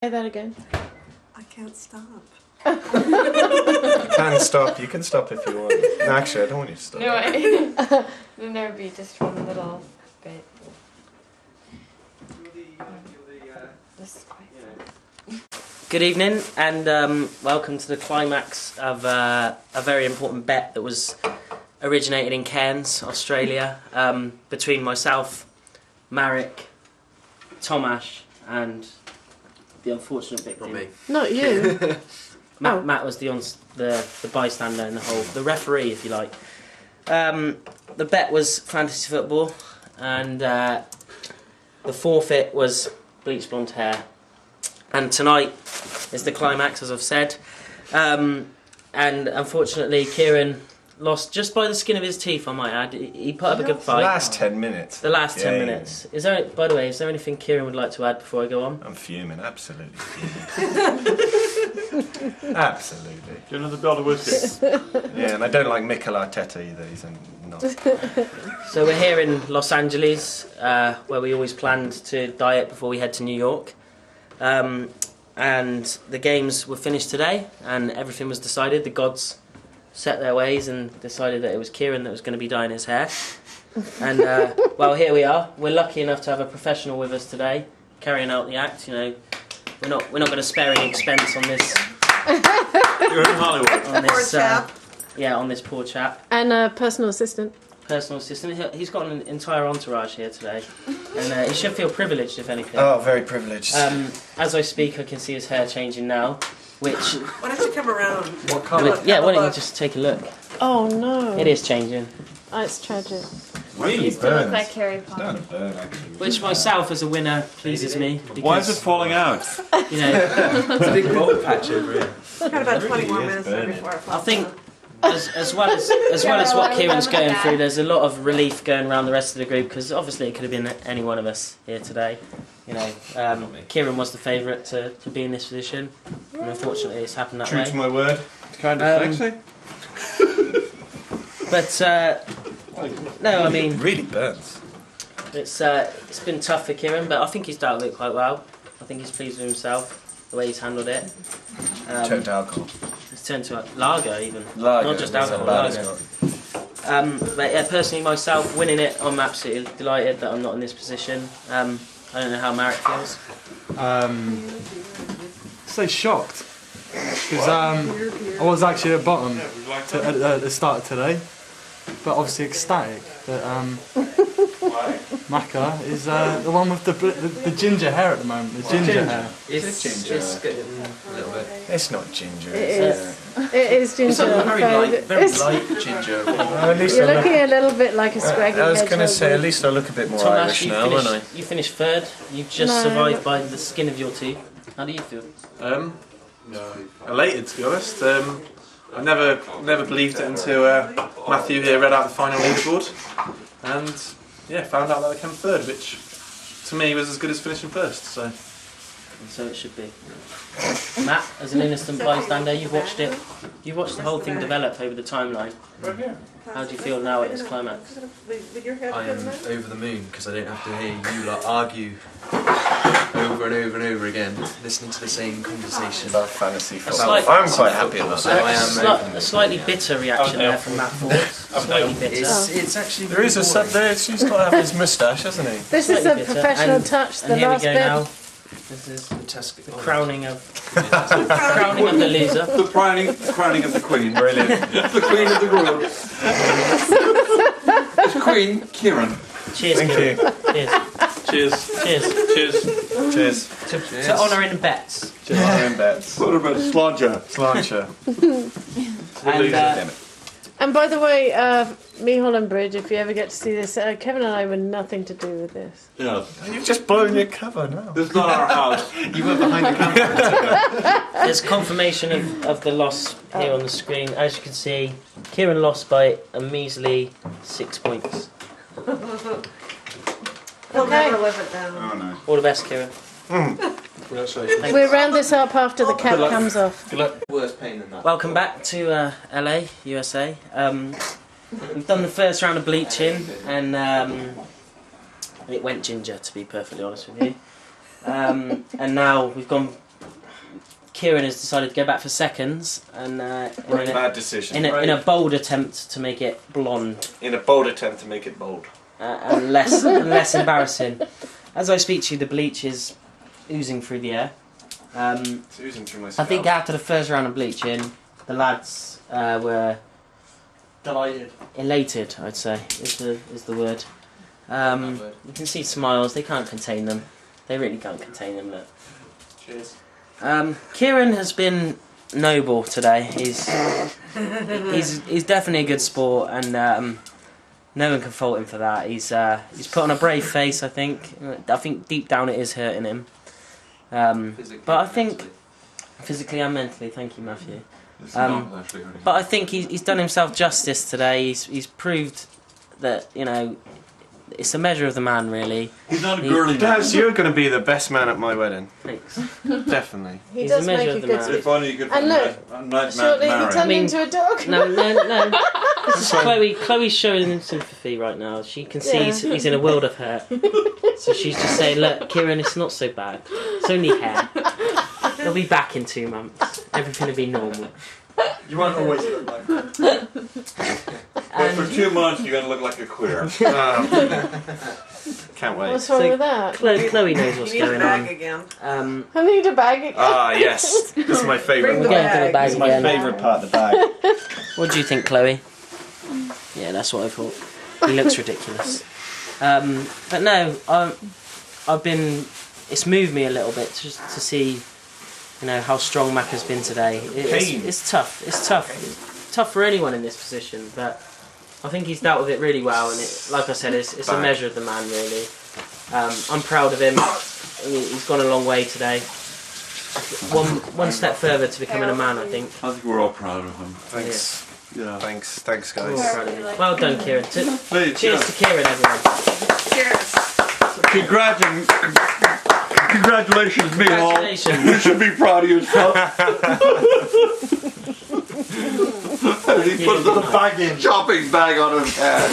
Say that again. I can't stop. You can stop. You can stop if you want. No, actually, I don't want you to stop. No, I, then there would be just one little bit. This is quite fun. Good evening and welcome to the climax of a very important bet that was originated in Cairns, Australia, between myself, Marek, Tomasz and the unfortunate victim. Not me. Not you. Matt was the bystander in the referee, if you like. The bet was fantasy football, and the forfeit was bleach blonde hair. And tonight is the climax, as I've said. And unfortunately, Kieran lost just by the skin of his teeth, I might add. He put up a good fight. The last 10 minutes. The last 10 minutes. Is there? By the way, is there anything Kieran would like to add before I go on? I'm fuming, absolutely fuming. Absolutely. Do you know the bottle of whiskey? Yeah, and I don't like Mikel Arteta either. He's not. So we're here in Los Angeles, where we always planned to diet before we head to New York. And the games were finished today, and everything was decided. The gods set their ways and decided that it was Kieran that was going to be dyeing his hair. And well, here we are. We're lucky enough to have a professional with us today, carrying out the act. You know, we're not going to spare any expense on this. You're in Hollywood. On this, Poor chap. Yeah, on this poor chap. And a personal assistant. Personal assistant. He's got an entire entourage here today, and he should feel privileged, if anything. Oh, very privileged. As I speak, I can see his hair changing now, which. Why don't you come around? What colour? Yeah, why don't you just take a look? Oh no. It is changing. Oh, it's tragic. Really Used to look burns. like Harry It's Potter. done a burn, actually. Which myself, as a winner, pleases me. Because, Why is it falling out? You know, It's a big bald patch over here. We've got about 20 more Really is minutes burning. before it I falls think down. as well as what Kieran's going through, there's a lot of relief going around the rest of the group, because obviously it could have been any one of us here today. You know, Kieran was the favourite to be in this position, and unfortunately it's happened that True way. to my word. Kind of sexy. But no, I mean, Really burns. it's been tough for Kieran, but I think he's dealt with it quite well. I think he's pleased with himself, the way he's handled it. Turned to alcohol. It's turned to a lager even, Lager. not just that's alcohol, how bad lager. it's got. But yeah, personally myself, winning it, I'm absolutely delighted that I'm not in this position. I don't know how Marek feels. So shocked because I was actually at the bottom at the start of today, but obviously ecstatic that Maka is the one with the ginger hair at the moment. The ginger hair. It's ginger. It's not ginger. It is. It is ginger. It's a very light ginger. At least You're I look. looking a little bit like a scraggy I was going to hedgehog. say, at least I look a bit more Irish Tomasz, now, won't I? you finished third. You've just No. survived by the skin of your teeth. How do you feel? Elated, to be honest. I never believed it until Matthew here read out the final leaderboard, and yeah, found out that I came third, which to me was as good as finishing first. So. And so it should be. Matt, as an innocent bystander, you've watched it. You've watched the whole thing develop over the timeline. How do you feel now at its climax? With your head I am in there? over the moon because I don't have to hear you lot argue over and over and over again, listening to the same conversation. About fantasy football. slight- I'm quite happy about So that. I am A slightly bitter reaction there from Matt Ford. Slightly bitter. It's actually There is a sub there. She's got to have his moustache, hasn't he? This is a Slightly bitter. professional And- touch. The And here we last go bit. now. This is fantastic. the crowning of the loser. The crowning of the Queen. Brilliant. The Queen of the Royal. It's Queen Kieran. Cheers, Thank Kieran. you. Cheers. Cheers. Cheers. Cheers. To honour in bets. Just in bets. What about Slodger? Slancher. And And by the way, me Holland Bridge, if you ever get to see this, Kevin and I were nothing to do with this. Yeah. You've just blown your cover now. This is not our house. You were behind the camera. there's confirmation of the loss here on the screen. As you can see, Kieran lost by a measly 6 points. He'll never live it down. Oh no. All the best, Kieran. Congratulations. We'll round this up after the cap comes off. Good luck. Worse pain than that. Welcome back to LA, USA. We've done the first round of bleaching, and it went ginger, to be perfectly honest with you. And now we've gone Kieran has decided to go back for seconds, and Bad decision. in a bold attempt to make it blonde In a bold attempt to make it bold. and less embarrassing. As I speak to you, the bleach is oozing through the air. It's oozing through my I scalp. think after the first round of bleaching, the lads were Delighted. elated. I'd say is the word. You can see smiles. They can't contain them. They really can't contain them. Look. Cheers. Kieran has been noble today. He's definitely a good sport, and no one can fault him for that. He's put on a brave face. I think deep down it is hurting him. But I think physically and mentally. Thank you, Matthew. But I think he's done himself justice today. He's proved that, you know, it's a measure of the man, really. He's not a girly man. Daz, you're going to be the best man at my wedding. Thanks. Definitely. He He's does a measure make a of the good man. speech. If only you could And look, a nice man Shortly he marry. turned I mean- into a dog. No. This is Chloe. Chloe's showing him sympathy right now. She can see he's in a world of hurt. So she's just saying, look, Kieran, it's not so bad. It's only hair. He'll be back in 2 months. Everything will be normal. You won't always look like that. But for 2 months, you're going to look like a queer. Can't wait. What's wrong So- with that? Chloe knows what's You need a going bag on. again. I need a bag again. Ah, yes. This is my favourite Bring We're the part. going for the bag. bag This is my again. favourite part, the bag. What do you think, Chloe? Yeah, that's what I thought. He looks ridiculous. But no, I've been. It's moved me a little bit just to see, you know, how strong Mac has been today. It's tough. It's tough. It's tough for anyone in this position, but I think he's dealt with it really well. And like I said, it's a measure of the man, really. I'm proud of him. He's gone a long way today. One step further to becoming a man, I think. I think we're all proud of him. Thanks. Yeah. Thanks, We're all guys. proud of him. Well done, Kieran. Please, Cheers to Kieran, everyone. Cheers. Congratulations, Mihal. Congratulations. You should be proud of yourself. He put the bag in. Shopping bag on his head.